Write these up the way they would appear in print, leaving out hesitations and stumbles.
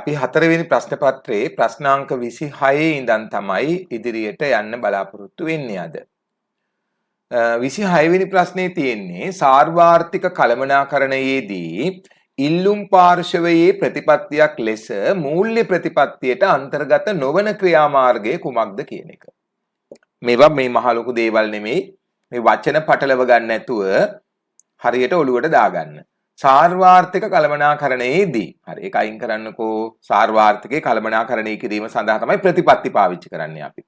අපි හතරවෙනි ප්‍රශ්න පත්‍රයේ ප්‍රශ්නාංක 26 ඉඳන් තමයි ඉදිරියට යන්න බලාපොරොත්තු වෙන්නේ අද. 26 වෙනි ප්‍රශ්නේ තියෙන්නේ සාර්වාර්ථික කළමනාකරණයේදී ඉල්ලුම් පාර්ශවයේ ප්‍රතිපත්තියක් ලෙස මූල්‍ය ප්‍රතිපත්තියට අන්තර්ගත නොවන ක්‍රියාමාර්ගය කුමක්ද කියන එක. මේවා මේ මහ ලොකු දේවල් නෙමෙයි. මේ වචන පටලව ගන්න නැතුව හරියට ඔලුවට දාගන්න. සාර්වාර්ථික කළමනාකරණයේදී හරි ඒක අයින් කරන්නකෝ. සාර්වාර්ථිකේ කළමනාකරණය කිරීම සඳහා තමයි ප්‍රතිපත්ති පාවිච්චි කරන්නේ අපි.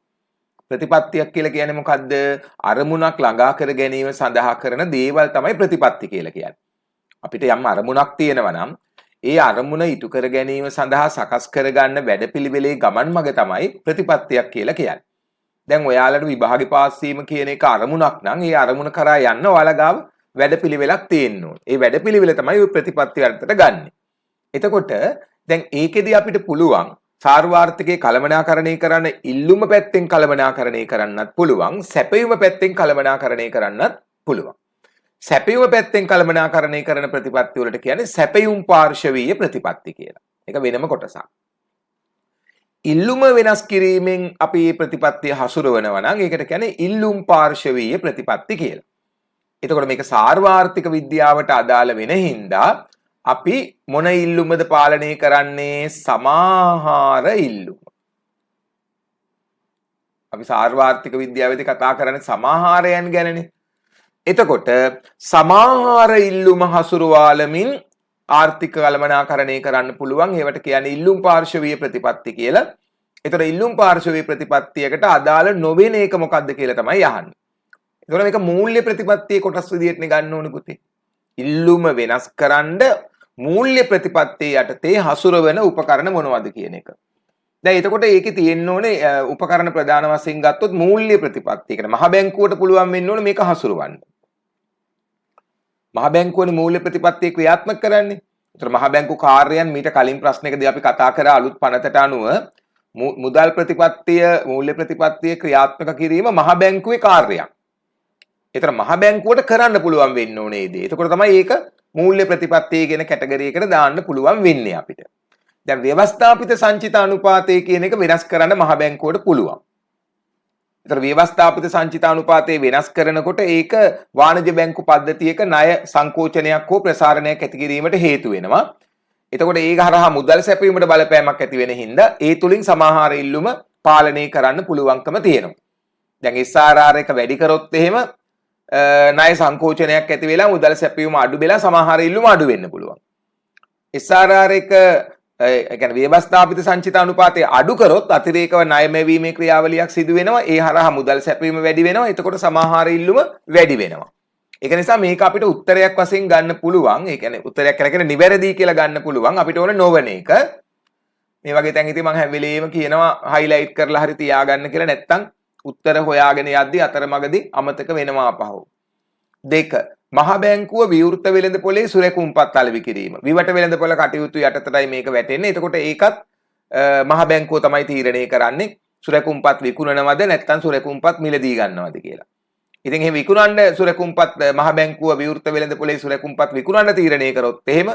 ප්‍රතිපත්තියක් කියලා කියන්නේ මොකද්ද? අරමුණක් ළඟා කර ගැනීම සඳහා කරන දේවල් තමයි ප්‍රතිපත්ති කියලා කියන්නේ. අපිට යම් අරමුණක් තියෙනවා නම් ඒ අරමුණ ඉටු කර ගැනීම සඳහා සකස් කරගන්න වැඩපිළිවෙලේ ගමන් මඟ තමයි ප්‍රතිපත්තියක් කියලා කියන්නේ. දැන් ඔයාලට විභාගේ පාස් වීම කියන එක අරමුණක් නම් ඒ අරමුණ කරා යන්න ඔයාලා ගාව වැඩපිළිවෙලක් තියෙන්න ඕනේ. ඒ වැඩපිළිවෙල තමයි ඔය ප්‍රතිපත්ති අර්ථයට ගන්නෙ. එතකොට දැන් ඒකෙදි අපිට පුළුවන් සාර්වාර්ථිකේ කළමනාකරණය කරන්න ඉල්ලුම පැත්තෙන් කළමනාකරණය කරන්නත් පුළුවන්, සැපයුම පැත්තෙන් කළමනාකරණය කරන්නත් පුළුවන්. සැපයුම පැත්තෙන් කළමනාකරණය කරන ප්‍රතිපත්ති වලට කියන්නේ සැපයුම් පාර්ශවීය ප්‍රතිපත්ති කියලා. ඒක වෙනම කොටසක්. ඉල්ලුම වෙනස් කිරීමෙන් අපි මේ ප්‍රතිපත්තිය හසුරවනවා නම් ඒකට කියන්නේ ඉල්ලුම් පාර්ශවීය ප්‍රතිපත්ති කියලා. එතකොට මේක සාර්වාර්ථික විද්‍යාවට අදාළ වෙන හින්දා අපි මොන ඉල්ලුමද පාලනය කරන්නේ? සමාහාර ඉල්ලුම. අපි සාර්වාර්ථික විද්‍යාවේදී කතා කරන්නේ සමාහාරයන් ගැනනේ. එතකොට සමාහාර ඉල්ලුම හසුරුවාලමින් ආර්ථික කළමනාකරණය කරන්න පුළුවන්. ඒවට කියන්නේ ඉල්ලුම් පාර්ශවීය ප්‍රතිපත්ති කියලා. එතකොට ඉල්ලුම් පාර්ශවීය ප්‍රතිපත්තියකට අදාළ නොවන එක මොකක්ද කියලා තමයි අහන්නේ. එතකොට මේක මූල්‍ය ප්‍රතිපත්තියේ කොටස් විදියට නේ ගන්න ඕනේ පුතේ. ඉල්ලුම වෙනස් කරන්න මූල්‍ය ප්‍රතිපත්තිය යටතේ හසුරවන උපකරණ මොනවද කියන එක. දැන් එතකොට ඒකේ තියෙන්න ඕනේ උපකරණ ප්‍රධාන වශයෙන් ගත්තොත් මූල්‍ය ප්‍රතිපත්තියකට මහ බැංකුවට පුළුවන් වෙන්න ඕනේ මේක හසුරවන්න. මහ බැංකුවනේ මූල්‍ය ප්‍රතිපත්තිය ක්‍රියාත්මක කරන්නේ. ඒතර මහ බැංකු කාර්යයන් මීට කලින් ප්‍රශ්නයකදී අපි කතා කරා අලුත් පනතට අනුව මුදල් ප්‍රතිපත්තිය මූල්‍ය ප්‍රතිපත්තිය ක්‍රියාත්මක කිරීම මහ බැංකුවේ කාර්යයක්. ඒතර මහ බැංකුවට කරන්න පුළුවන් වෙන්න ඕනේ ඒ දේ. එතකොට තමයි ඒක මූල්‍ය ප්‍රතිපත්තිය කියන කැටගරි එකට දාන්න පුළුවන් වෙන්නේ අපිට. දැන් ව්‍යවස්ථාපිත සංචිත අනුපාතය කියන එක වෙනස් කරන්න මහ බැංකුවට පුළුවන්. ඒතර ව්‍යවස්ථාපිත සංචිත අනුපාතය වෙනස් කරනකොට ඒක වාණිජ බැංකු පද්ධතියක ණය සංකෝචනයක් හෝ ප්‍රසාරණයක් ඇති කිරීමට හේතු වෙනවා. එතකොට ඒක හරහා මුදල් සැපයීමට බලපෑමක් ඇති වෙන හින්දා ඒ තුලින් සමාහාර ඉල්ලුම පාලනය කරන්න පුළුවන්කම තියෙනවා. දැන් SRR එක වැඩි කරොත් එහෙම ණය සංකෝචනයක් ඇති වෙලා මුදල් සැපයීම අඩු වෙලා සමාහාර ඉල්ලුම අඩු වෙන්න පුළුවන්. SRR එක ඒ කියන්නේ ව්‍යවස්ථාපිත සංචිත අනුපාතය අඩු කරොත් අතිරේකව ණය මෙවීමේ ක්‍රියාවලියක් සිදු වෙනවා. ඒ හරහා මුදල් සැපයීම වැඩි වෙනවා. එතකොට සමාහාර ඉල්ලුම වැඩි වෙනවා. ඒක නිසා මේක අපිට උත්තරයක් වශයෙන් ගන්න පුළුවන්. ඒ කියන්නේ උත්තරයක් කියලා කියන්නේ නිවැරදි කියලා ගන්න පුළුවන්. අපිට ඕන නොවන එක. මේ වගේ තැන් ඉතින් මම හැම වෙලේම කියනවා highlight කරලා හරි තියාගන්න කියලා. නැත්තම් උත්තර හොයාගෙන යද්දි අතරමඟදී අමතක වෙනවා අපහු. 2. මහ බැංකුව විවෘත වෙළඳ පොලේ සුරැකුම්පත් අලෙවි කිරීම. විවට වෙළඳ පොල කටයුතු යටතටයි මේක වැටෙන්නේ. එතකොට ඒකත් මහ බැංකුව තමයි තීරණය කරන්නේ සුරැකුම්පත් විකුණනවද නැත්නම් සුරැකුම්පත් මිලදී ගන්නවද කියලා. ඉතින් එහෙම විකුණන්න සුරැකුම්පත් මහ බැංකුව විවෘත වෙළඳ පොලේ සුරැකුම්පත් විකුණන්න තීරණය කරොත් එහෙම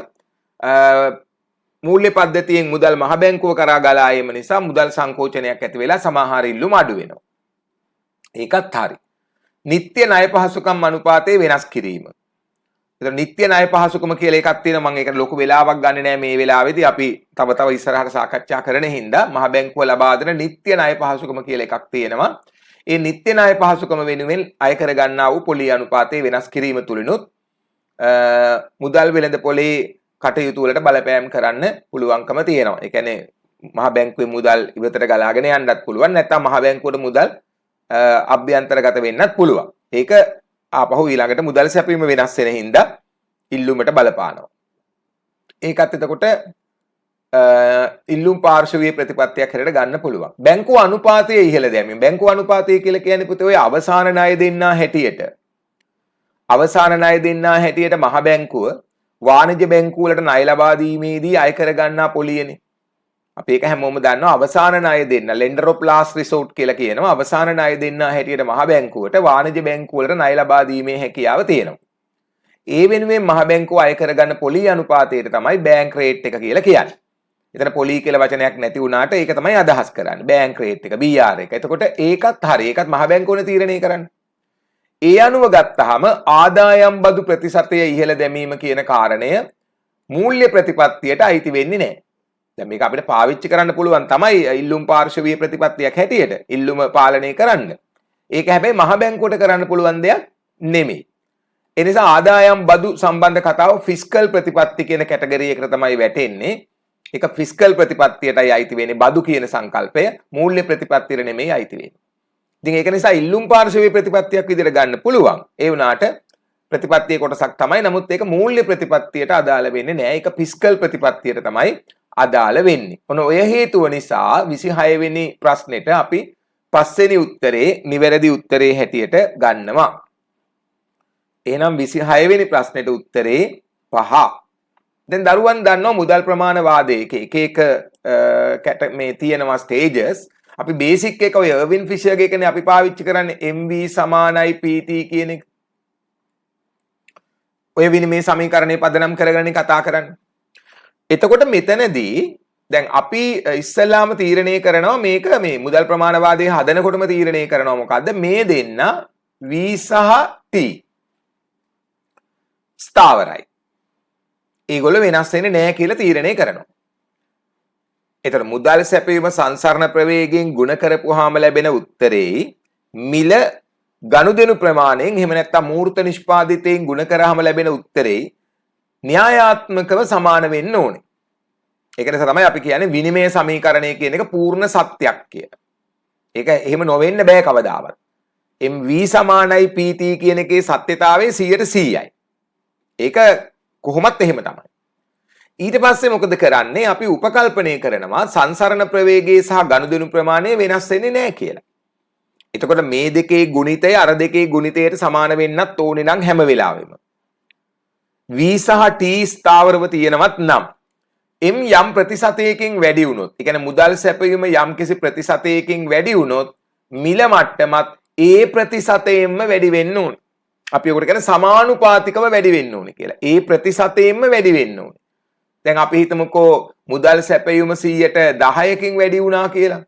මූල්‍ය පද්ධතියෙන් මුදල් මහ බැංකුව කරා ගලා ඒම නිසා මුදල් සංකෝචනයක් ඇති වෙලා සමාහාර ඉල්ලුම අඩු වෙනවා. ඒකත් හරි. නිත්‍ය ණය පහසුකම් අනුපාතය වෙනස් කිරීම. ඒතර නිත්‍ය ණය පහසුකම කියලා එකක් තියෙනවා. මම ඒකට ලොකු වෙලාවක් ගන්නෙ නෑ මේ වෙලාවේදී. අපි තව ඉස්සරහට සාකච්ඡා කරන හින්දා මහ බැංකුව ලබා දෙන නිත්‍ය ණය පහසුකම කියලා එකක් තියෙනවා. ඒ නිත්‍ය ණය පහසුකම වෙනුවෙන් අය කර ගන්නා වූ පොලී අනුපාතය වෙනස් කිරීම තුලිනුත් මුදල් වෙළඳ පොලේ කටයුතු වලට බලපෑම් කරන්න පුළුවන්කම තියෙනවා. ඒ කියන්නේ මහ බැංකුවේ මුදල් ඉවතට ගලාගෙන යන්නත් පුළුවන්. නැත්නම් මහ බැංකුවට මුදල් අභ්‍යන්තරගත වෙන්නත් පුළුවන්. ඒක ආපහු ඊළඟට මුදල් සැපීම වෙනස් වෙන හින්දා ඉල්ලුමට බලපානවා. ඒකත් එතකොට ඉල්ලුම් පාර්ශවීය ප්‍රතිපත්තියක් හැරෙට ගන්න පුළුවන්. බැංකුව අනුපාතය ඉහළ දැමීම. බැංකුව අනුපාතය කියලා කියන්නේ පුතේ ඔය අවසාන ණය දෙන්නා හැටියට. අවසාන ණය දෙන්නා හැටියට මහ බැංකුව වාණිජ බැංකුව වලට ණය ලබා දීමේදී අය කර ගන්නා පොලියනේ. අපි ඒක හැමෝම දන්නවා අවසාන ණය දෙන්න lender of last resort කියලා කියනවා. අවසාන ණය දෙන්න හැටියට මහ බැංකුවට වාණිජ බැංකුව වලට ණය ලබා දීමේ හැකියාව තියෙනවා. ඒ වෙනුවෙන් මහ බැංකුව අය කරගන්න පොලී අනුපාතයට තමයි බැංක් රේට් එක කියලා කියන්නේ. එතන පොලි කියලා වචනයක් නැති වුණාට ඒක තමයි අදහස් කරන්නේ. බෑන්ක් රේට් එක BR එක. එතකොට ඒකත් හරි. ඒකත් මහ බැංකුවනේ තීරණය කරන්නේ. ඒ අනුව ගත්තාම ආදායම් බදු ප්‍රතිශතය ඉහළ දැමීම කියන කාරණය මූල්‍ය ප්‍රතිපත්තියට අයිති වෙන්නේ නැහැ. දැන් මේක අපිට පාවිච්චි කරන්න පුළුවන් තමයි ඉල්ලුම් පාර්ශවීය ප්‍රතිපත්තියක් හැටියට ඉල්ලුම පාලනය කරන්න. ඒක හැබැයි මහ බැංකුවට කරන්න පුළුවන් දෙයක් නෙමෙයි. ඒ නිසා ආදායම් බදු සම්බන්ධ කතාව ෆිස්කල් ප්‍රතිපත්ති කියන කැටගරි එකට තමයි වැටෙන්නේ. ඒක ෆිස්කල් ප්‍රතිපත්තියටයි අයිති වෙන්නේ බදු කියන සංකල්පය මූල්‍ය ප්‍රතිපත්තියට නෙමෙයි අයිති වෙන්නේ. ඉතින් ඒක නිසා ඉල්ලුම් පාර්ශවීය ප්‍රතිපත්තියක් විදිහට ගන්න පුළුවන්. ඒ වුණාට ප්‍රතිපත්තියේ කොටසක් තමයි. නමුත් ඒක මූල්‍ය ප්‍රතිපත්තියට අදාළ වෙන්නේ නැහැ. ඒක ෆිස්කල් ප්‍රතිපත්තියට තමයි අදාළ වෙන්නේ. ඔන්න ඔය හේතුව නිසා 26 වෙනි ප්‍රශ්නෙට අපි 5 වෙනි උත්තරේ නිවැරදි උත්තරේ හැටියට ගන්නවා. එහෙනම් 26 වෙනි ප්‍රශ්නෙට උත්තරේ 5. දැන් දරුවන් දන්නවා මුදල් ප්‍රමාණ වාදයේ එක මේ තියෙනවා ස්ටේජස්. අපි බේසික් එක ඔය එර්වින් ෆිෂර්ගේ එකනේ අපි පාවිච්චි කරන්නේ MV සමානයි PT කියන එක. ඔය විනිමය සමීකරණය පදනම් කරගෙන කතා කරන්නේ. එතකොට මෙතනදී දැන් අපි ඉස්සෙල්ලාම තීරණය කරනවා මේක මේ මුදල් ප්‍රමාණ වාදයේ හදනකොටම තීරණය කරනවා මොකද්ද මේ දෙන්න V සහ T ස්ථාවරයි. ඒගොල්ලෝ වෙනස් වෙන්නේ නැහැ කියලා තීරණය කරනවා. එතකොට මුදල් සැපයීම සංසරණ ප්‍රවේගයෙන් ගුණ කරපුවාම ලැබෙන උත්තරේ මිල ගනුදෙනු ප්‍රමාණයෙන් එහෙම නැත්නම් මූර්ත නිෂ්පාදිතයෙන් ගුණ කරාම ලැබෙන උත්තරේ න්‍යායාත්මකව සමාන වෙන්න ඕනේ. ඒක නිසා තමයි අපි කියන්නේ විනිමය සමීකරණය කියන එක පූර්ණ සත්‍යයක් කියලා. ඒක එහෙම නොවෙන්න බෑ කවදාවත්. MV සමානයි PT කියන එකේ සත්‍යතාවය 100%යි. ඒක කොහොමත් එහෙම තමයි. ඊට පස්සේ මොකද කරන්නේ අපි උපකල්පනය කරනවා සංසරණ ප්‍රවේගයේ සහ ගනුදෙනු ප්‍රමාණය වෙනස් වෙන්නේ නැහැ කියලා. එතකොට මේ දෙකේ ගුණිතය අර දෙකේ ගුණිතයට සමාන වෙන්නත් ඕනේ නම් හැම වෙලාවෙම. V සහ T ස්ථාවරව තියෙනවත් නම් M යම් ප්‍රතිශතයකින් වැඩි වුණොත්, ඒ කියන්නේ මුදල් සැපයීම යම් කිසි ප්‍රතිශතයකින් වැඩි වුණොත් මිල මට්ටමත් ඒ ප්‍රතිශතයෙන්ම වැඩි වෙන්න ඕනේ. අපි ඔකට කියන්නේ සමානුපාතිකව වැඩි වෙන්න ඕනේ කියලා. ඒ ප්‍රතිශතයෙන්ම වැඩි වෙන්න ඕනේ. දැන් අපි හිතමුකෝ මුදල් සැපයීම 10%කින් වැඩි වුණා කියලා.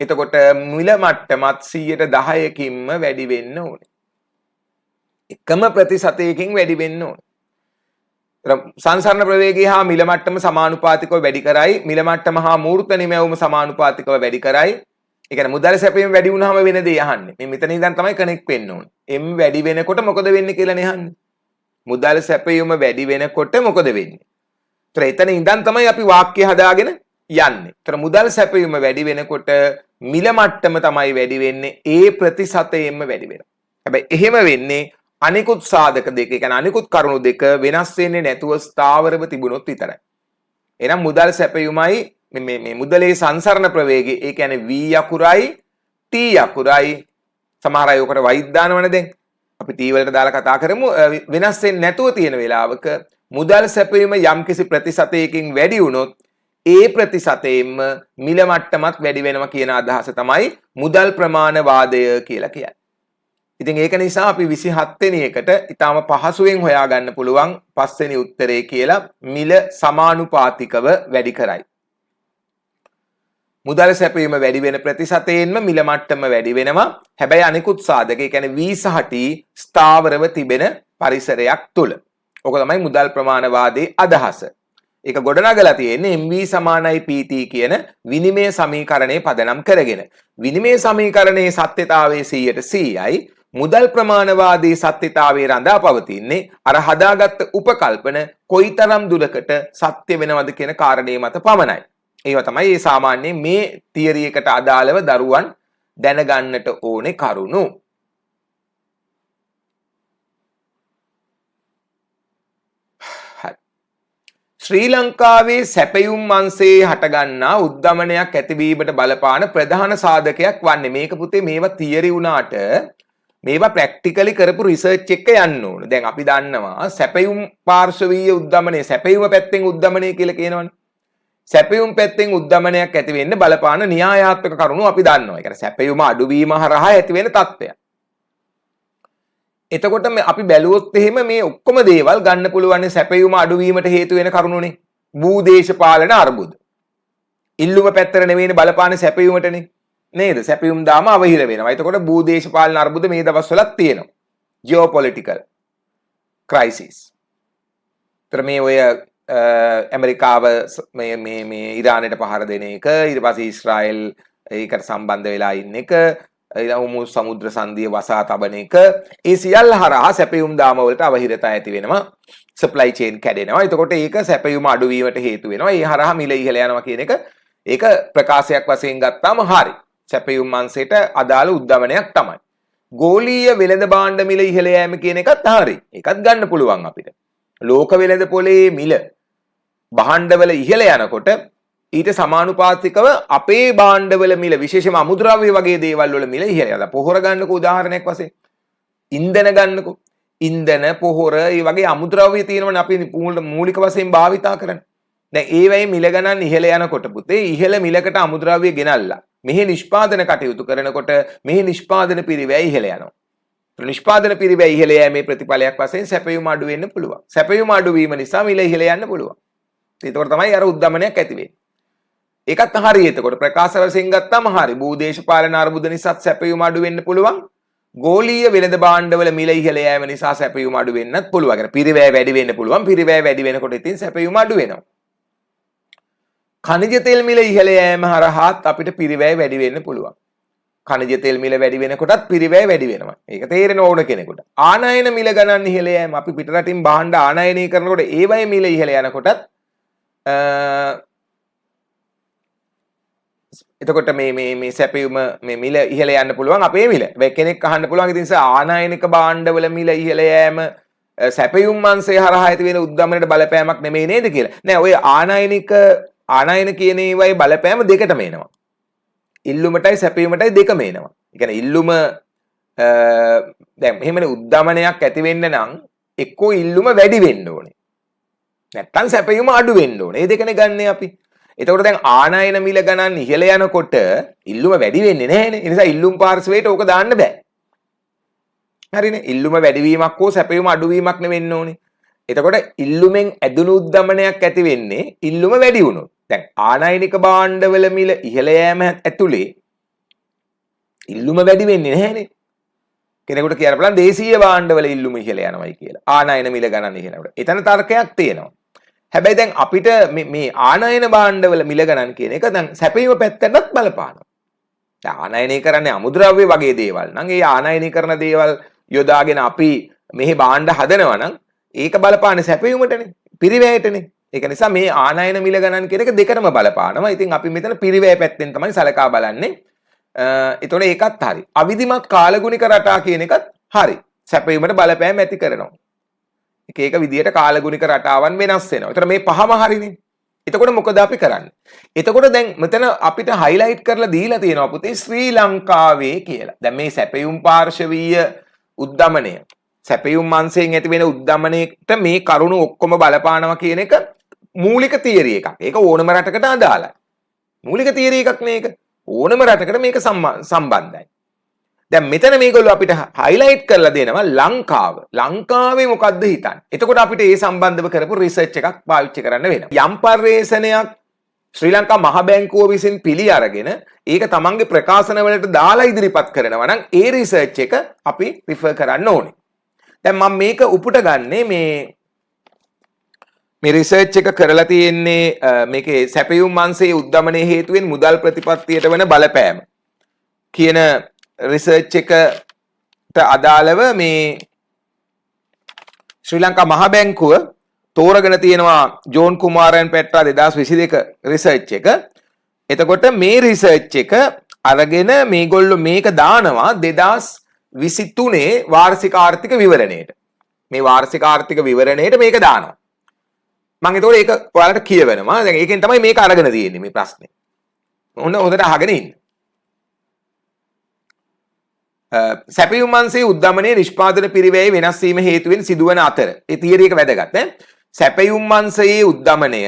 එතකොට මිල මට්ටමත් 10%කින්ම වැඩි වෙන්න ඕනේ. එකම ප්‍රතිශතයකින් වැඩි වෙන්න ඕනේ. සංසරණ ප්‍රවේගය හා මිල මට්ටම සමානුපාතිකව වැඩි කරයි, මිල මට්ටම හා මූර්ත නිමැවුම සමානුපාතිකව වැඩි කරයි. ඒ කියන්නේ මුදල් සැපයීම වැඩි වුණාම වෙන දේ අහන්නේ. මේ මෙතන ඉඳන් තමයි කනෙක්ට් වෙන්න ඕනේ. M වැඩි වෙනකොට මොකද වෙන්නේ කියලා නේ අහන්නේ. මුදල් සැපයීම වැඩි වෙනකොට මොකද වෙන්නේ? එතන ඉඳන් තමයි අපි වාක්‍ය හදාගෙන යන්නේ. ඒතර මුදල් සැපයීම වැඩි වෙනකොට මිල මට්ටම තමයි වැඩි වෙන්නේ. ඒ ප්‍රතිශතයෙන්ම වැඩි වෙනවා. හැබැයි එහෙම වෙන්නේ අනිකුත් සාධක දෙක, ඒ කියන්නේ අනිකුත් කරුණු දෙක වෙනස් වෙන්නේ නැතුව ස්ථාවරව තිබුණොත් විතරයි. එහෙනම් මුදල් සැපයීමයි මේ මුදලේ සංසරණ ප්‍රවේගය, ඒ කියන්නේ V අකුරයි T අකුරයි සමහර අය උකට වයිත් දානවනේ දැන්. අපි T වලට දාලා කතා කරමු. වෙනස් වෙන්නේ නැතුව තියෙන වෙලාවක මුදල් සැපයීම යම්කිසි ප්‍රතිශතයකින් වැඩි වුණොත් ඒ ප්‍රතිශතයෙන්ම මිල මට්ටමත් වැඩි වෙනවා කියන අදහස තමයි මුදල් ප්‍රමාණ වාදය කියලා කියන්නේ. ඉතින් ඒක නිසා අපි 27 වෙනි එකට ඊටාම පහසුවෙන් හොයාගන්න පුළුවන් 5 වෙනි උත්තරේ කියලා මිල සමානුපාතිකව වැඩි කරයි. මුදල් සැපයීම වැඩි වෙන ප්‍රතිශතයෙන්ම මිල මට්ටම වැඩි වෙනවා. හැබැයි අනිකුත් සාධක, ඒ කියන්නේ V සහ T ස්ථාවරව තිබෙන පරිසරයක් තුල. ඔක තමයි මුදල් ප්‍රමාණ වාදයේ අදහස. ඒක ගොඩනගලා තියෙන්නේ MV සමානයි PT කියන විනිමය සමීකරණය පදනම් කරගෙන. විනිමය සමීකරණයේ සත්‍යතාවයේ 100%යි මුදල් ප්‍රමාණවාදී සත්‍යතාවයේ රඳා පවතින්නේ අර හදාගත්ත උපකල්පන කොයිතරම් දුරකට සත්‍ය වෙනවද කියන කාරණේ මත පමණයි. ඒව තමයි මේ සාමාන්‍ය මේ තියරි එකට අදාළව දරුවන් දැනගන්නට ඕනේ කරුණු. ශ්‍රී ලංකාවේ සැපයුම් අංශයේ හටගන්නා උද්දමනයක් ඇතිවීමට බලපාන ප්‍රධාන සාධකයක් වන්නේ මේක පුතේ මේවා තියරි වුණාට මේවා ප්‍රැක්ටිකලි කරපු රිසර්ච් එක යන්න ඕන. දැන් අපි දන්නවා සැපයුම් පාර්ශවීය උද්දමනය, සැපයුම පැත්තෙන් උද්දමනය කියලා කියනවනේ. සැපයුම් පැත්තෙන් උද්දමනයක් ඇති වෙන්න බලපාන න්‍යායාත්මක කරුණු අපි දන්නවා. ඒ කියන්නේ සැපයුම අඩුවීම හරහා ඇති වෙන තත්ත්වයක්. එතකොට අපි බැලුවොත් එහෙම මේ ඔක්කොම දේවල් ගන්න පුළුවන් සැපයුම අඩුවීමට හේතු වෙන කරුණුනේ. භූදේශපාලන අර්බුද. ඉල්ලුම පැත්තට නෙවෙයිනේ බලපාන්නේ සැපයුමටනේ. නේද? සැපයුම් දාම අවහිර වෙනවා. එතකොට භූදේශපාලන අර්බුද මේ දවස්වලත් තියෙනවා. ජියෝපොලිටිකල් ක්‍රයිසිස්. තර මේ ඔය ඇමරිකාව මේ ඉරානයට පහර දෙන එක, ඊට පස්සේ ඊශ්‍රායල් ඒකට සම්බන්ධ වෙලා ඉන්න එක, හොමුස් සමුද්‍ර සංධිය වසා තබන එක, ඒ සියල්ල හරහා සැපයුම් දාම වලට අවහිරතා ඇති වෙනවා. සප්ලයි චේන් කැඩෙනවා. එතකොට ඒක සැපයුම අඩු වීමට හේතු වෙනවා. ඒ හරහා මිල ඉහළ යනවා කියන එක ඒක ප්‍රකාශයක් වශයෙන් ගත්තාම හරි. සැපයුම් අංශයට අදාළ උද්දමනයක් තමයි. ගෝලීය වෙළඳ භාණ්ඩ මිල ඉහළ යෑම කියන එකත් හරි. ඒකත් ගන්න පුළුවන් අපිට. ලෝක වෙළඳ පොලේ මිල භාණ්ඩවල ඉහළ යනකොට ඊට සමානුපාතිකව අපේ භාණ්ඩවල මිල විශේෂයෙන්ම අමුද්‍රව්‍ය වගේ දේවල් වල මිල ඉහළ යනවා. පොහොර ගන්නකෝ උදාහරණයක් වශයෙන්. ඉන්ධන ගන්නකෝ. ඉන්ධන පොහොර ඒ වගේ අමුද්‍රව්‍ය තියෙනවනේ අපි මූලික වශයෙන් භාවිතා කරන්නේ. දැන් ඒ වෙයි මිල ගණන් ඉහළ යනකොට පුතේ ඉහළ මිලකට අමුද්‍රව්‍ය ගෙනල්ලා මෙහි නිෂ්පාදන කටයුතු කරනකොට මෙහි නිෂ්පාදන පිරිවැය ඉහළ යනවා. නිෂ්පාදන පිරිවැය ඉහළ යෑමේ ප්‍රතිඵලයක් වශයෙන් සැපයුම අඩු වෙන්න පුළුවන්. සැපයුම අඩු වීම නිසා මිල ඉහළ යන්න පුළුවන්. ඒතකොට තමයි අර උද්දමනයක් ඇති වෙන්නේ. ඒකත් හරි. එතකොට ප්‍රකාශ වශයෙන් ගත්තාම හරි. භූදේශපාලන අර්බුද නිසා සැපයුම අඩු වෙන්න පුළුවන්. ගෝලීය වෙළඳ භාණ්ඩවල මිල ඉහළ යෑම නිසා සැපයුම අඩු වෙන්නත් පුළුවන්. පිරිවැය වැඩි වෙන්න පුළුවන්. පිරිවැය වැඩි වෙනකොට ඉතින් සැපයුම අඩු වෙනවා. खनिज तेल මිල ඉහළ යෑම හරහාත් අපිට පිරිවැය වැඩි වෙන්න පුළුවන්. खनिज तेल මිල වැඩි වෙනකොටත් පිරිවැය වැඩි වෙනවා. ඒක තේරෙන ඕන කෙනෙකුට. ආනයන මිල ගණන් ඉහළ යෑම අපි පිටරටින් භාණ්ඩ ආනයනය කරනකොට ඒවයි මිල ඉහළ යනකොටත් එතකොට මේ සැපයුම මේ මිල ඉහළ යන්න පුළුවන් අපේ මිල. හැබැයි කෙනෙක් අහන්න පුළුවන් ඉතින් ආනයනික භාණ්ඩවල මිල ඉහළ යෑම සැපයුම් අංශය හරහා ඇති වෙන උද්දමනයට බලපෑමක් නෙමෙයි නේද කියලා. නෑ ඔය ආනයන කියන ඒවායේ බලපෑම දෙකටම එනවා. ඉල්ලුමටයි සැපයුමටයි දෙකම එනවා. ඒ කියන්නේ ඉල්ලුම දැන් මෙහෙමනේ උද්දමනයක් ඇති වෙන්න නම් එක්කෝ ඉල්ලුම වැඩි වෙන්න ඕනේ. නැත්තම් සැපයුම අඩු වෙන්න ඕනේ. මේ දෙකනේ ගන්නෙ අපි. එතකොට දැන් ආනයන මිල ගණන් ඉහළ යනකොට ඉල්ලුම වැඩි වෙන්නේ නැහැනේ. ඒ නිසා ඉල්ලුම් පාර්ශවයට ඕක දාන්න බෑ. හරිනේ. ඉල්ලුම වැඩිවීමක් හෝ සැපයුම අඩුවීමක් නෙවෙන්න ඕනේ. එතකොට ඉල්ලුමෙන් ඇදුණු උද්දමනයක් ඇති වෙන්නේ ඉල්ලුම වැඩි වුණොත්. දැන් ආනයනික භාණ්ඩවල මිල ඉහළ යෑම ඇතුලේ ඉල්ලුම වැඩි වෙන්නේ නැහැනේ. කෙනෙකුට කියන්න පුළුවන් දේශීය භාණ්ඩවල ඉල්ලුම ඉහළ යනවායි කියලා. ආනයන මිල ගණන් ඉහළවට. එතන තර්කයක් තියෙනවා. හැබැයි දැන් අපිට මේ ආනයන භාණ්ඩවල මිල ගණන් කියන එක දැන් සැපයීම පැත්තටත් බලපානවා. දැන් ආනයනය කරන්නේ අමුද්‍රව්‍ය වගේ දේවල් නම් ඒ ආනයනය කරන දේවල් යොදාගෙන අපි මෙහි භාණ්ඩ හදනවා නම් ඒක බලපාන්නේ සැපයීමටනේ, පිරිවැයටනේ. ඒක නිසා මේ ආනයන මිල ගණන් කියන එක දෙකටම බලපානවා. ඉතින් අපි මෙතන පිරිවැය පැත්තෙන් තමයි සලකා බලන්නේ. එතකොට ඒකත් හරි. අවිධිමත් කාලගුණික රටා කියන එකත් හරි. සැපයීමට බලපෑම් ඇති කරනවා. එක විදිහට කාලගුණික රටාවන් වෙනස් වෙනවා. ඒතර මේ පහම හරිනේ. එතකොට මොකද අපි කරන්නේ? එතකොට දැන් මෙතන අපිට හයිලයිට් කරලා දීලා තියෙනවා පුතේ ශ්‍රී ලංකාවේ කියලා. දැන් මේ සැපයුම් පාර්ශවීය උද්දමනය, සැපයුම් අංශයෙන් ඇති වෙන උද්දමනයට මේ කරුණු ඔක්කොම බලපානවා කියන එක මූලික තියරි එකක්. ඒක ඕනම රටකට අදාළයි. මූලික තියරි එකක් නේ ඒක. ඕනම රටකට මේක සම්බන්ධයි. දැන් මෙතන මේගොල්ලෝ අපිට හයිලයිට් කරලා දෙනවා ලංකාව. ලංකාවේ මොකද්ද හිතන්නේ? එතකොට අපිට ඒ සම්බන්ධව කරපු රිසර්ච් එකක් පාවිච්චි කරන්න වෙනවා. යම් පර්යේෂණයක් ශ්‍රී ලංකා මහ බැංකුව විසින් පිළි අරගෙන ඒක තමන්ගේ ප්‍රකාශන වලට දාලා ඉදිරිපත් කරනවා නම් ඒ රිසර්ච් එක අපි රිෆර් කරන්න ඕනේ. දැන් මම මේක උපුට ගන්නේ මේ රිසර්ච් එක කරලා තියෙන්නේ මේකේ සැපයුම් අංශයේ උද්දමනයේ හේතුවෙන් මුදල් ප්‍රතිපත්තියට වෙන බලපෑම කියන රිසර්ච් එකට අදාළව මේ ශ්‍රී ලංකා මහ බැංකුව තෝරගෙන තියෙනවා ජෝන් කුමාරයන් පෙට්‍රා 2022 රිසර්ච් එක. එතකොට මේ රිසර්ච් එක අරගෙන මේගොල්ලෝ මේක දානවා 2023 වාර්ෂික ආර්ථික විවරණයට. මේ වාර්ෂික ආර්ථික විවරණයට මේක දානවා. මම ඒතකොට ඒක ඔයාලට කියවෙනවා. දැන් ඒකෙන් තමයි මේක අරගෙන තියෙන්නේ මේ ප්‍රශ්නේ. හොඳට අහගෙන ඉන්න. සැපයුම් අංශයේ උද්දමනයේ නිෂ්පාදන පිරිවැය වෙනස් වීම හේතුවෙන් සිදුවන අතර ඒ තියරි එක වැදගත් ඈ. සැපයුම් අංශයේ උද්දමනය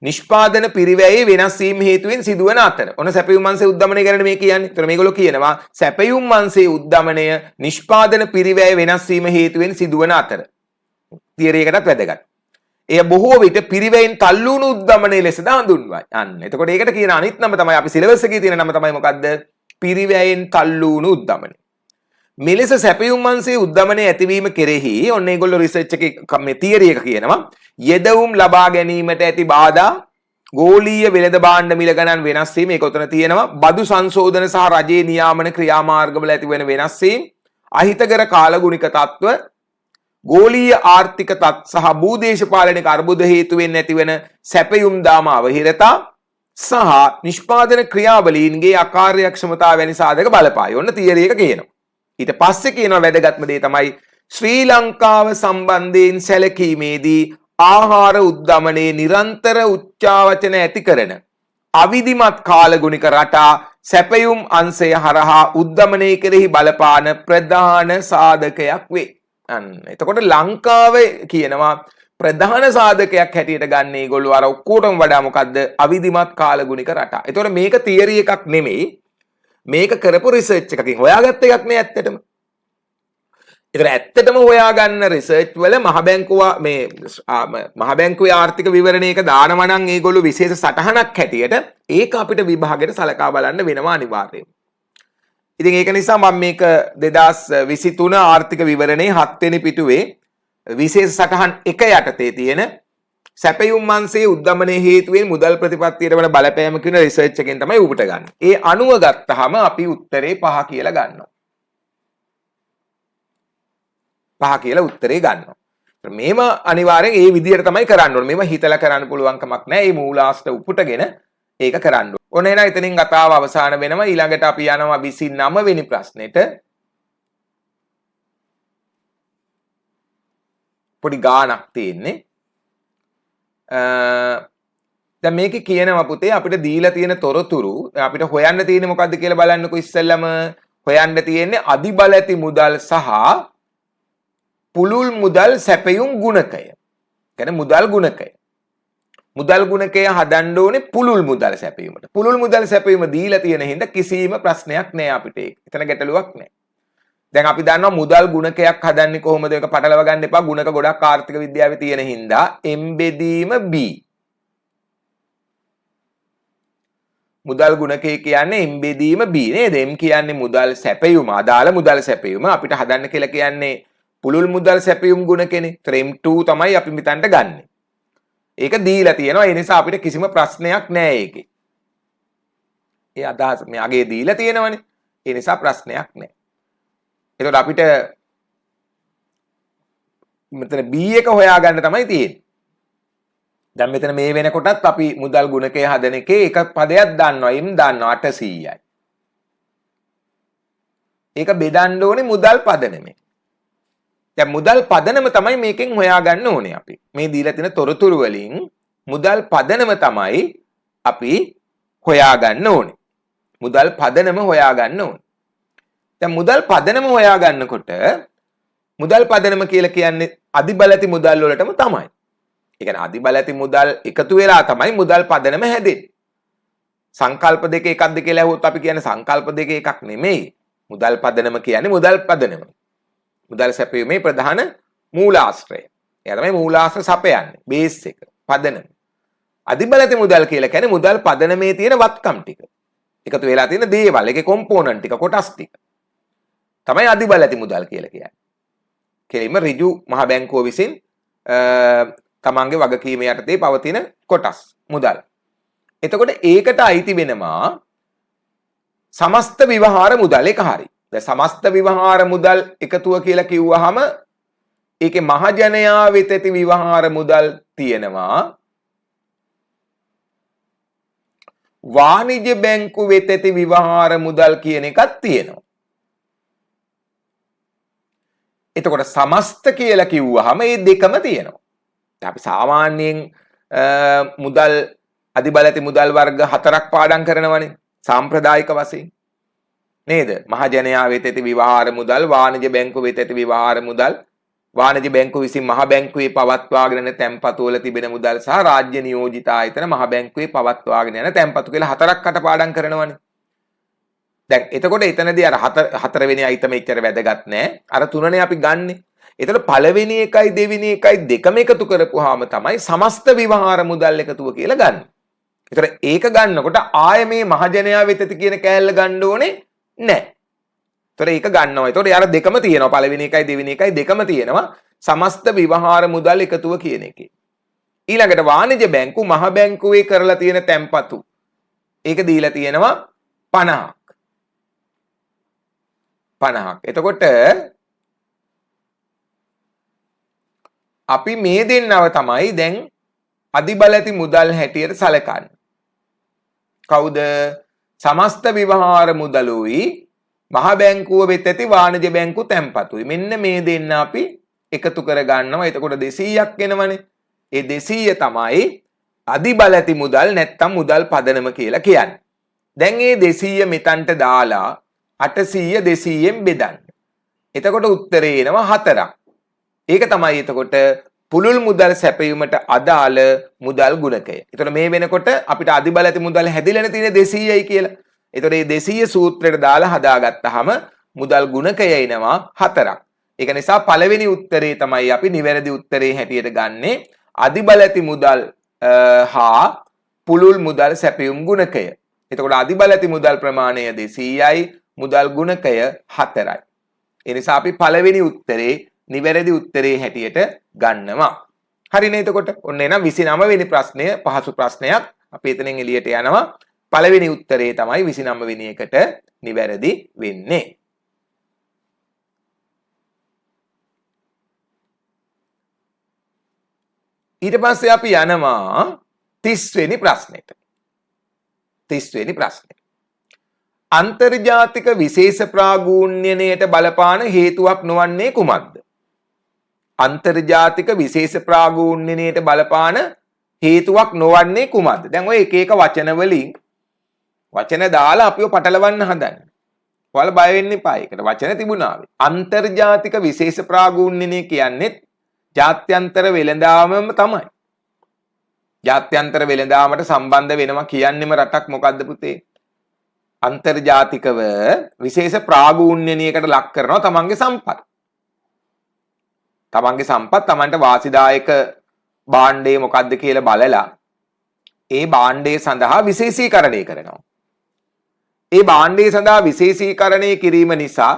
නිෂ්පාදන පිරිවැයේ වෙනස් වීම හේතුවෙන් සිදුවන අතර. ඔන්න සැපයුම් අංශයේ උද්දමනය ගැන මේ කියන්නේ. ඒතර මේගොල්ලෝ කියනවා සැපයුම් අංශයේ උද්දමනය නිෂ්පාදන පිරිවැය වෙනස් වීම හේතුවෙන් සිදුවන අතර. තියරි එකටත් වැදගත්. එය බොහෝ විට පිරිවැයෙන් තල්ලු වුණු උද්දමනයේ ලෙසද හඳුන්වයි. අන්න. එතකොට ඒකට කියන අනිත් නම තමයි අපි සිලබස් එකේ තියෙන නම තමයි මොකද්ද? පිරිවැයෙන් තල්ලු වුණු උද්දමනය. මෙලෙස සැපයුම් අංශයේ උද්දමනයේ ඇතිවීම කෙරෙහි ඔන්න ඒගොල්ලෝ රිසර්ච් එකේ මේ තියරි එක කියනවා යෙදවුම් ලබා ගැනීමට ඇති බාධා ගෝලීය වෙළඳ භාණ්ඩ මිල ගණන් වෙනස් වීම ඒක උතන තියෙනවා බදු සංශෝධන සහ රජයේ නියාමන ක්‍රියාමාර්ගවල ඇති වෙන වෙනස් වීම අහිතකර කාලගුණික තත්ත්ව ගෝලීය ආර්ථික තත් සහ භූදේශපාලනික අර්බුද හේතුවෙන් ඇතිවන සැපයුම් දාම අවහිරතා සහ නිෂ්පාදන ක්‍රියාවලීන්ගේ අකාර්යක්ෂමතාව වැනි සාධක බලපායි. ඔන්න තියරි එක කියනවා. ඊට පස්සේ කියනවා වැදගත්ම දේ තමයි ශ්‍රී ලංකාව සම්බන්ධයෙන් සැලකීමේදී ආහාර උද්දමනයේ නිරන්තර උච්චාවචන ඇති කරන අවිධිමත් කාලගුණික රටා සැපයුම් අංශය හරහා උද්දමනය කෙරෙහි බලපාන ප්‍රධාන සාධකයක් වේ. අන්න එතකොට ලංකාවේ කියනවා ප්‍රධාන සාධකයක් හැටියට ගන්න ඒගොල්ලෝ අර ඔක්කොටම වඩා මොකද්ද අවිධිමත් කාලගුණික රටා. එතකොට මේක තියරි එකක් නෙමෙයි. මේක කරපු රිසර්ච් එකකින් හොයාගත්ත එකක් නේ ඇත්තටම. ඒතර ඇත්තටම හොයාගන්න රිසර්ච් වල මහ බැංකුවේ ආර්ථික විවරණයක දානවා නම් ඒගොල්ලෝ විශේෂ සටහනක් හැටියට ඒක අපිට විභාගයට සලකා බලන්න වෙනවා අනිවාර්යයෙන්. ඉතින් ඒක නිසා මම මේක 2023 ආර්ථික විවරණයේ 7 වෙනි පිටුවේ විශේෂ සටහන් 1 යටතේ තියෙන සැපයුම් අංශයේ උද්දමනයේ හේතුවෙන් මුදල් ප්‍රතිපත්තියට වන බලපෑම කියන රිසර්ච් එකෙන් තමයි උපුට ගන්න. ඒ අනුව ගත්තාම අපි උත්තරේ 5 කියලා ගන්නවා. 5 කියලා උත්තරේ ගන්නවා. මේව අනිවාර්යෙන් ඒ විදිහට තමයි කරන්න ඕනේ. මේව හිතලා කරන්න පුළුවන් කමක් නැහැ. මේ මූලාශ්‍ර උපුටගෙන ඒක කරන්න ඕනේ. ඔන්න එහෙනම් එතනින් කතාව අවසන් වෙනවා. ඊළඟට අපි යනවා 29 වෙනි ප්‍රශ්නෙට. පොඩි ගාණක් තියෙන්නේ. දැන් මේකේ කියනවා පුතේ අපිට දීලා තියෙන තොරතුරු අපිට හොයන්න තියෙන්නේ මොකද්ද කියලා බලන්නකෝ ඉස්සෙල්ලම හොයන්න තියෙන්නේ අධිබල ඇති මුදල් සහ පුළුල් මුදල් සැපයුම් ගුණකය. කියන්නේ මුදල් ගුණකය. මුදල් ගුණකය හදන්න ඕනේ පුළුල් මුදල් සැපයීමට. පුළුල් මුදල් සැපයීම දීලා තියෙන හින්දා කිසිම ප්‍රශ්නයක් නෑ අපිට ඒක. එතන ගැටලුවක් නෑ. දැන් අපි දන්නවා මුදල් ගුණකයක් හදන්නේ කොහොමද ඒක පටලවා ගන්න එපා. ගුණක ගොඩක් ආර්ථික විද්‍යාවේ තියෙන හින්දා m බෙදීම b. මුදල් ගුණකය කියන්නේ m බෙදීම b නේද? m කියන්නේ මුදල් සැපයීම, අදාළ මුදල් සැපයීම. අපිට හදන්න කියලා කියන්නේ පුළුල් මුදල් සැපයීම් ගුණකනේ. ඒතර m2 තමයි අපි මෙතනට ගන්නෙ. ඒක දීලා තියෙනවා. ඒ නිසා අපිට කිසිම ප්‍රශ්නයක් නෑ ඒකේ. ඒ අදහස මෙයාගේ දීලා තියෙනවනේ. ඒ නිසා ප්‍රශ්නයක් නෑ. එතකොට අපිට මෙතන B එක හොයාගන්න තමයි තියෙන්නේ. දැන් මෙතන මේ වෙනකොටත් අපි මුදල් ගුණකය හදන එකේ එක පදයක් දන්නවා. m දන්නවා 800යි. ඒක බෙදන්න ඕනේ මුදල් පදනමෙන්. දැන් මුදල් පදනම තමයි මේකෙන් හොයාගන්න ඕනේ අපි. මේ දීලා තියෙන තොරතුරු වලින් මුදල් පදනම තමයි අපි හොයාගන්න ඕනේ. මුදල් පදනම හොයාගන්න ඕනේ. දැන් මුදල් පදනම හොයාගන්නකොට මුදල් පදනම කියලා කියන්නේ අධිබල ඇති මුදල් වලටම තමයි. ඒ කියන්නේ අධිබල ඇති මුදල් එකතු වෙලා තමයි මුදල් පදනම හැදෙන්නේ. සංකල්ප දෙක එකක්ද කියලා අහුවොත් අපි කියන්නේ සංකල්ප දෙක එකක් නෙමෙයි. මුදල් පදනම කියන්නේ මුදල් පදනම. මුදල් සැපයීමේ ප්‍රධාන මූලාශ්‍රය. එයා තමයි මූලාශ්‍ර සපයන්නේ. බේස් එක, පදනම. අධිබල ඇති මුදල් කියලා කියන්නේ මුදල් පදනමේ තියෙන වත්කම් ටික. එකතු වෙලා තියෙන දේවල්, ඒකේ කොම්පෝනන්ට් ටික, කොටස් ටික. තමයි අධිබල ඇති මුදල් කියලා කියන්නේ. කෙලින්ම ඍජු මහ බැංකුව විසින් තමන්ගේ වගකීම යටතේ පවතින කොටස් මුදල්. එතකොට ඒකට අයිති වෙනවා සමස්ත විවහාර මුදල්. ඒක හරි. දැන් සමස්ත විවහාර මුදල් එකතුව කියලා කිව්වහම ඒකේ මහජනයා වෙත ඇති විවහාර මුදල් තියෙනවා. වාණිජ්‍ය බැංකු වෙත ඇති විවහාර මුදල් කියන එකක් තියෙනවා. එතකොට සමස්ත කියලා කිව්වහම මේ දෙකම තියෙනවා. අපි සාමාන්‍යයෙන් මුදල් අධිබල ඇති මුදල් වර්ග 4ක් පාඩම් කරනවනේ සාම්ප්‍රදායික වශයෙන්. නේද? මහජනයා වෙත ඇති විවහාර මුදල්, වාණිජ්‍ය බැංකු වෙත ඇති විවහාර මුදල්, වාණිජ්‍ය බැංකුව විසින් මහ බැංකුවේ පවත්වාගෙන යන තැන්පතු වල තිබෙන මුදල් සහ රාජ්‍ය නියෝජිත ආයතන මහ බැංකුවේ පවත්වාගෙන යන තැන්පතු කියලා 4ක් කටපාඩම් කරනවනේ. දැන් එතකොට එතනදී අර 4 වෙනි අයිටම එච්චර වැදගත් නෑ. අර 3නේ අපි ගන්නෙ. එතකොට පළවෙනි එකයි දෙවෙනි එකයි දෙකම එකතු කරපුවාම තමයි සමස්ත විවහාර මුදල් එකතුව කියලා ගන්න. එතකොට ඒක ගන්නකොට ආය මේ මහජනයා වෙතති කියන කෑල්ල ගන්න ඕනේ නැහැ. එතකොට ඒක ගන්නවා. එතකොට යාර දෙකම තියෙනවා. පළවෙනි එකයි දෙවෙනි එකයි දෙකම තියෙනවා. සමස්ත විවහාර මුදල් එකතුව කියන එකේ. ඊළඟට වාණිජ බැංකු මහ බැංකුවේ කරලා තියෙන තැන්පතු. ඒක දීලා තියෙනවා 50ක්. 50ක්. එතකොට අපි මේ දෙන්නව තමයි දැන් අධිබලති මුදල් හැටියට සැලකන්නේ. කවුද? සමස්ත විවහාර මුදලුයි මහ බැංකුව වෙත ඇති වාණිජ බැංකු තැන්පතුයි. මෙන්න මේ දෙන්න අපි එකතු කර ගන්නවා. එතකොට 200ක් එනවනේ. ඒ 200 තමයි අධිබලති මුදල් නැත්තම් මුදල් පදනම කියලා කියන්නේ. දැන් මේ 200 මෙතනට දාලා 800 200ෙන් බෙදන්න. එතකොට උත්තරේ එනවා 4ක්. ඒක තමයි එතකොට පුළුල් මුදල් සැපයීමට අදාළ මුදල් ගුණකය. එතකොට මේ වෙනකොට අපිට අධිබලති මුදල් හැදිලානේ තියෙන්නේ 200යි කියලා. එතකොට මේ 200 සූත්‍රයට දාලා හදාගත්තාම මුදල් ගුණකය එනවා 4ක්. ඒක නිසා පළවෙනි උත්තරේ තමයි අපි නිවැරදි උත්තරේ හැටියට ගන්නේ අධිබලති මුදල් හා පුළුල් මුදල් සැපයුම් ගුණකය. එතකොට අධිබලති මුදල් ප්‍රමාණය 200යි මුදල් ගුණකය 4යි. ඒ නිසා අපි පළවෙනි උත්තරේ නිවැරදි උත්තරේ හැටියට ගන්නවා. හරිනේ එතකොට ඔන්න එනම් 29 වෙනි ප්‍රශ්නය පහසු ප්‍රශ්නයක්. අපි එතනින් එළියට යනවා. පළවෙනි උත්තරේ තමයි 29 වෙනි එකට නිවැරදි වෙන්නේ. ඊට පස්සේ අපි යනවා 30 වෙනි ප්‍රශ්නෙට. 30 වෙනි ප්‍රශ්නේ. අන්තර්ජාතික විශේෂ ප්‍රාගූණ්‍යනයට බලපාන හේතුවක් නොවන්නේ කුමක්ද? අන්තර්ජාතික විශේෂ ප්‍රාගූණ්‍යනයට බලපාන හේතුවක් නොවන්නේ කුමක්ද? දැන් ඔය එක එක වචන වලින් වචන දාලා අපිව පටලවන්න හදන්නේ. ඔයාලා බය වෙන්න එපා. ඒකට වචන තිබුණා. අන්තර්ජාතික විශේෂ ප්‍රාගූණ්‍යනය කියන්නේ ජාත්‍යන්තර වෙළඳාමම තමයි. ජාත්‍යන්තර වෙළඳාමට සම්බන්ධ වෙනවා කියන්නේම රටක් මොකද්ද පුතේ? අන්තර්ජාතිකව විශේෂ ප්‍රාගූණ්‍යනයකට ලක් කරනවා තමන්ගේ සම්පත්. තමන්ගේ සම්පත් තමන්ට වාසිදායක භාණ්ඩය මොකද්ද කියලා බලලා ඒ භාණ්ඩය සඳහා විශේෂීකරණය කරනවා. ඒ භාණ්ඩය සඳහා විශේෂීකරණය කිරීම නිසා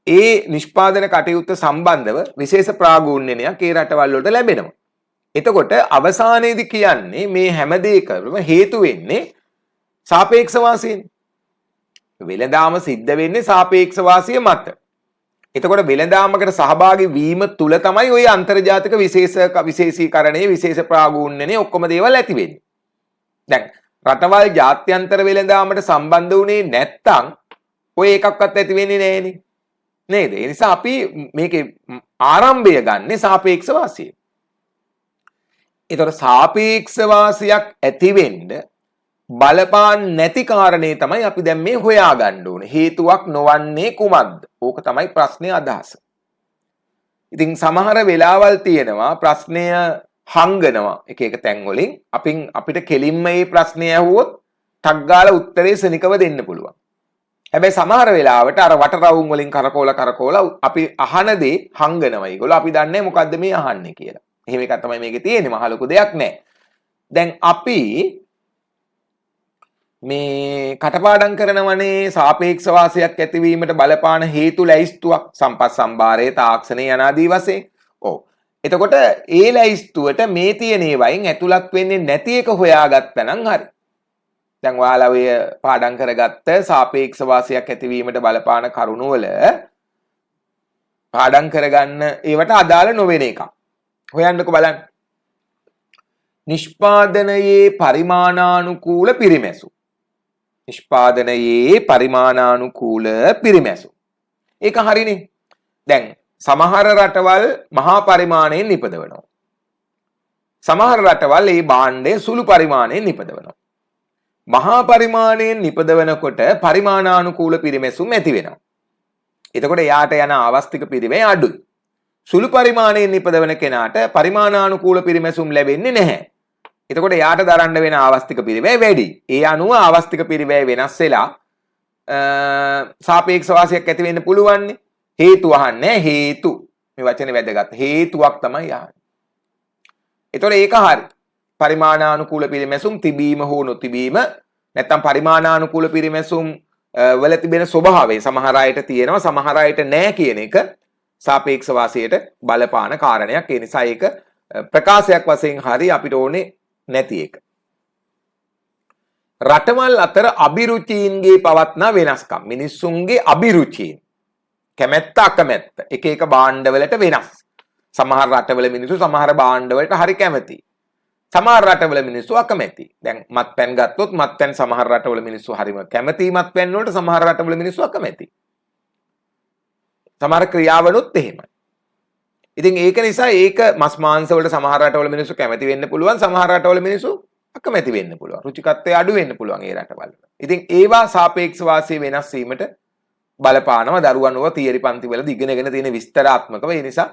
ඒ නිෂ්පාදන කටයුත්ත සම්බන්ධව විශේෂ ප්‍රාගූණ්‍යනයක් ඒ රටවල් වලට ලැබෙනවා. එතකොට අවසානයේදී කියන්නේ මේ හැම දෙයකම හේතු වෙන්නේ සාපේක්ෂ වාසියනේ. වෙළඳාම සිද්ධ වෙන්නේ සාපේක්ෂ වාසිය මත. එතකොට වෙළඳාමකට සහභාගී වීම තුල තමයි ওই අන්තර්ජාතික විශේෂීකරණයේ විශේෂ ප්‍රාගූණ්‍යනේ ඔක්කොම දේවල් ඇති වෙන්නේ. දැන් රටවල් ජාත්‍යන්තර වෙළඳාමට සම්බන්ධ වුණේ නැත්තම් ඔය එකක්වත් ඇති වෙන්නේ නැහෙනේ. නේද? ඒ නිසා අපි මේකේ ආරම්භය ගන්න සාපේක්ෂ වාසිය. ඒතර සාපේක්ෂ වාසියක් ඇති වෙන්න බලපාන් නැති කාරණේ තමයි අපි දැන් මේ හොයාගන්න ඕනේ. හේතුවක් නොවන්නේ කුමක්ද? ඕක තමයි ප්‍රශ්නේ අදහස. ඉතින් සමහර වෙලාවල් තියෙනවා ප්‍රශ්නය හංගනවා එක එක තැන් වලින්. අපිට කෙලින්ම මේ ප්‍රශ්නේ ඇහුවොත් ටක් ගාලා උත්තරේ සනිකව දෙන්න පුළුවන්. හැබැයි සමහර වෙලාවට අර වටරවුම් වලින් කරකෝලා අපි අහන දේ හංගනවා. ඒගොල්ලෝ අපි දන්නේ මොකද්ද මේ අහන්නේ කියලා. එහෙම එකක් තමයි මේකේ තියෙන්නේ. මහ ලොකු දෙයක් නෑ. දැන් අපි මේ කටපාඩම් කරනවනේ සාපේක්ෂ වාසියක් ඇතිවීමට බලපාන හේතු ලැයිස්තුවක් සම්පත් සම්භාරයේ තාක්ෂණයේ අනාදී වශයෙන්. ඔව්. එතකොට ඒ ලැයිස්තුවට මේ තියෙන ඒවායින් ඇතුළත් වෙන්නේ නැති එක හොයාගත්තා නම් හරි. දැන් ඔයාලා ඔය පාඩම් කරගත්ත සාපේක්ෂ වාසියක් ඇතිවීමට බලපාන කරුණු වල පාඩම් කරගන්න ඒවට අදාළ නොවන එකක්. හොයන්නකෝ බලන්න. නිෂ්පාදනයේ පරිමාණානුකූල පිරිමැසු. නිෂ්පාදනයේ පරිමාණානුකූල පිරිමැසු. ඒක හරිනේ. දැන් සමහර රටවල් මහා පරිමාණයෙන් නිපදවනවා. සමහර රටවල් මේ භාණ්ඩය සුළු පරිමාණයෙන් නිපදවනවා. මහා පරිමාණයෙන් නිපදවනකොට පරිමාණානුකූල පිරිමැසුම් ඇති වෙනවා. එතකොට යාට යන ආවස්තික පිරිමැය අඩුයි. සුළු පරිමාණයෙන් නිපදවන කෙනාට පරිමාණානුකූල පිරිමැසුම් ලැබෙන්නේ නැහැ. එතකොට යාට දරන්න වෙන ආවස්තික පිරිවැය වැඩි. ඒ අනුව ආවස්තික පිරිවැය වෙනස් වෙලා සාපේක්ෂ වාසියක් ඇති වෙන්න පුළුවන්. හේතු අහන්නේ හේතු. මේ වචනේ වැදගත්. හේතුවක් තමයි අහන්නේ. ඒතකොට ඒක හරි. පරිමාණානුකූල පිරිමැසුම් තිබීම හෝ නොතිබීම නැත්නම් පරිමාණානුකූල පිරිමැසුම් වල තිබෙන ස්වභාවය සමහර අයට තියෙනවා සමහර අයට නැහැ කියන එක සාපේක්ෂ වාසියට බලපාන කාරණයක්. ඒ නිසා ඒක ප්‍රකාශයක් වශයෙන් හරි අපිට ඕනේ නැති එක. රටවල් අතර අභිරුචීන්ගේ පවත්නා වෙනස්කම්. මිනිස්සුන්ගේ අභිරුචීන් කැමැත්ත අකමැත්ත එක එක භාණ්ඩවලට වෙනස්. සමහර රටවල මිනිස්සු සමහර භාණ්ඩවලට හරි කැමති. සමහර රටවල මිනිස්සු අකමැති. දැන් මත්පැන් ගත්තොත් මත්පැන් සමහර රටවල මිනිස්සු හරිම කැමති මත්පැන් වලට සමහර රටවල මිනිස්සු අකමැති. සමහර ක්‍රියාවලුත් එහෙමයි. ඉතින් ඒක නිසා ඒක මස් මාංශ වලට සමහර රටවල මිනිස්සු කැමති වෙන්න පුළුවන් සමහර රටවල මිනිස්සු අකමැති වෙන්න පුළුවන්. රුචිකත්වය අඩු වෙන්න පුළුවන් ඒ රටවල. ඉතින් ඒවා සාපේක්ෂ වාසිය වෙනස් වීමට බලපානවා දරුවන්ව තියරි පන්ති වලදී ඉගෙනගෙන තියෙන විස්තරාත්මකව. ඒ නිසා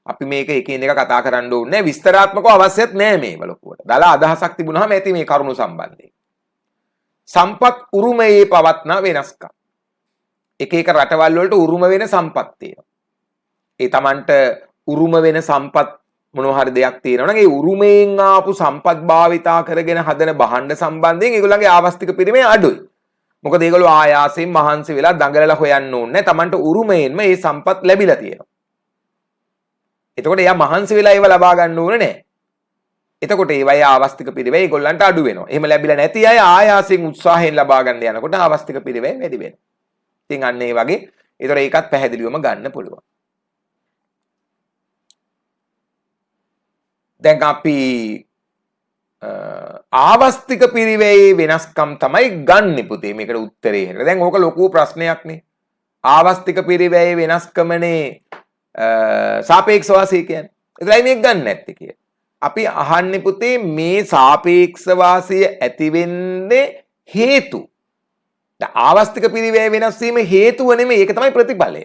අපි මේක එකින් එක කතා කරන්න ඕනේ නැහැ. විස්තරාත්මකව අවශ්‍යත් නැහැ මේව ලොකුවට. දාලා අදහසක් තිබුණාම ඇති මේ කරුණු සම්බන්ධයෙන්. සම්පත් උරුමයේ පවත්නා වෙනස්කම්. එක එක රටවල් වලට උරුම වෙන සම්පත් තියෙනවා. ඒ Tamanට උරුම වෙන සම්පත් මොනවා හරි දෙයක් තියෙනවා නම් ඒ උරුමයෙන් ආපු සම්පත් භාවිතා කරගෙන හදන භාණ්ඩ සම්බන්ධයෙන් ඒගොල්ලන්ගේ ආවස්තික පිරිමේ අඩුයි. මොකද ඒගොල්ලෝ ආයාසයෙන් මහන්සි වෙලා දඟලලා හොයන්න ඕනේ නැහැ. Tamanට උරුමයෙන්ම මේ සම්පත් ලැබිලා තියෙනවා. එතකොට එයා මහන්සි වෙලා ඒව ලබා ගන්න ඕනේ නැහැ. එතකොට ඒවයි ආවස්තික පිරිවේ ඒගොල්ලන්ට අඩු වෙනවා. එහෙම ලැබිලා නැති අය ආයාසයෙන් උත්සාහයෙන් ලබා ගන්න යනකොට ආවස්තික පිරිවේ වැඩි වෙනවා. ඉතින් අන්න ඒ වගේ ඒතර ඒකත් පැහැදිලිවම ගන්න පුළුවන්. දැන් අපි ආවස්තික පිරිවේ වෙනස්කම් තමයි ගන්න පුතේ මේකට උත්තරේ හැට. දැන් ඕක ලොකු ප්‍රශ්නයක් නේ. ආවස්තික පිරිවේ වෙනස්කමනේ සාපේක්ෂ වාසිය කියන්නේ. ඒතරයි මේක ගන්න නැත්තේ කියලා. අපි අහන්නේ පුතේ මේ සාපේක්ෂ වාසිය ඇති වෙන්නේ හේතු. දැන් ආවස්තික පිරිවේ වෙනස් වීම හේතුව නෙමෙයි ඒක තමයි ප්‍රතිඵලය.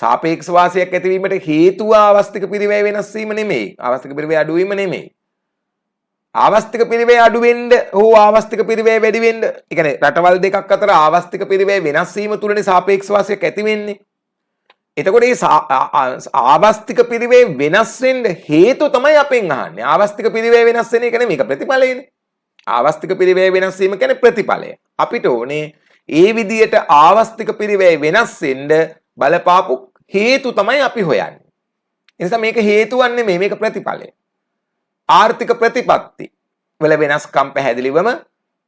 සාපේක්ෂ වාසියක් ඇතිවීමට හේතුව ආවස්තික පිරිවේ වෙනස් වීම නෙමෙයි. ආවස්තික පිරිවේ අඩු වීම නෙමෙයි. ආවස්තික පිරිවේ අඩු වෙන්න හෝ ආවස්තික පිරිවේ වැඩි වෙන්න, ඒ කියන්නේ රටවල් දෙකක් අතර ආවස්තික පිරිවේ වෙනස් වීම තුලනේ සාපේක්ෂ වාසියක් ඇති වෙන්නේ. එතකොට මේ ආවස්තික පිරිවේ වෙනස් වෙන්න හේතු තමයි අපෙන් අහන්නේ. ආවස්තික පිරිවේ වෙනස් වෙන එක නෙමෙයි, ඒක ප්‍රතිඵලයනේ. ආවස්තික පිරිවේ වෙනස් වීම කියන්නේ ප්‍රතිඵලය. අපිට ඕනේ ඒ විදියට ආවස්තික පිරිවේ වෙනස් වෙන්න බලපාපු හේතු තමයි අපි හොයන්නේ. ඒ නිසා මේක හේතුවක් නෙමෙයි, මේක ප්‍රතිඵලය. ආර්ථික ප්‍රතිපත්ති වල වෙනස්කම් පැහැදිලිවම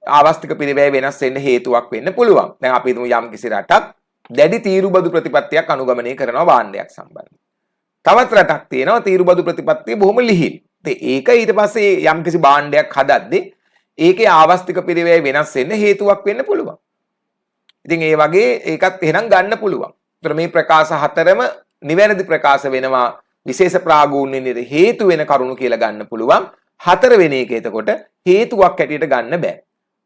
ආවස්තික පිරිවේ වෙනස් වෙන්න හේතුවක් වෙන්න පුළුවන්. දැන් අපි හිතමු යම් කිසි රටක් දැඩි තීරුබදු ප්‍රතිපත්තියක් අනුගමනය කරනවා භාණ්ඩයක් සම්බන්ධව. තවත් රටක් තියෙනවා තීරුබදු ප්‍රතිපත්තිය බොහොම ලිහිල්. ඒක ඊට පස්සේ යම් කිසි භාණ්ඩයක් හදද්දී ඒකේ ආවස්තික පිරිවේ වෙනස් වෙන්න හේතුවක් වෙන්න පුළුවන්. ඉතින් ඒ වගේ ඒකත් එහෙනම් ගන්න පුළුවන්. ඒතර මේ ප්‍රකාශ හතරම නිවැරදි ප්‍රකාශ වෙනවා. විශේෂ ප්‍රාගූර්ණ්‍ය හේතු වෙන කරුණු කියලා ගන්න පුළුවන්. හතර වෙන එක එතකොට හේතුවක් හැටියට ගන්න බෑ.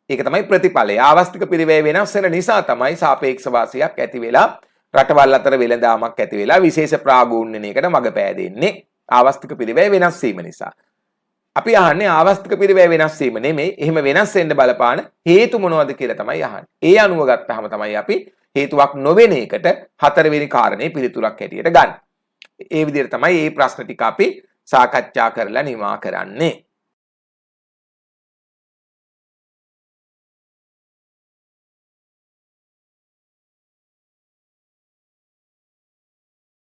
ඒක තමයි ප්‍රතිඵලය. ආවස්තික පිරිවේ වෙනස් වෙන නිසා තමයි සාපේක්ෂ වාසියක් ඇති වෙලා රටවල් අතර වෙළඳාමක් ඇති වෙලා විශේෂ ප්‍රාගූර්ණණයකට මඟ පෑදෙන්නේ. ආවස්තික පිරිවේ වෙනස් වීම නිසා. අපි අහන්නේ ආවස්තික පිරිවේ වෙනස් වීම නෙමෙයි, එහෙම වෙනස් වෙන්න බලපාන හේතු මොනවද කියලා තමයි අහන්නේ. ඒ අනුව ගත්තාම තමයි අපි හේතුවක් නොවන එකට හතරවෙනි කාරණේ පිළිතුරක් හැටියට ගන්න. ඒ විදිහට තමයි මේ ප්‍රශ්න ටික අපි සාකච්ඡා කරලා නිමා කරන්නේ.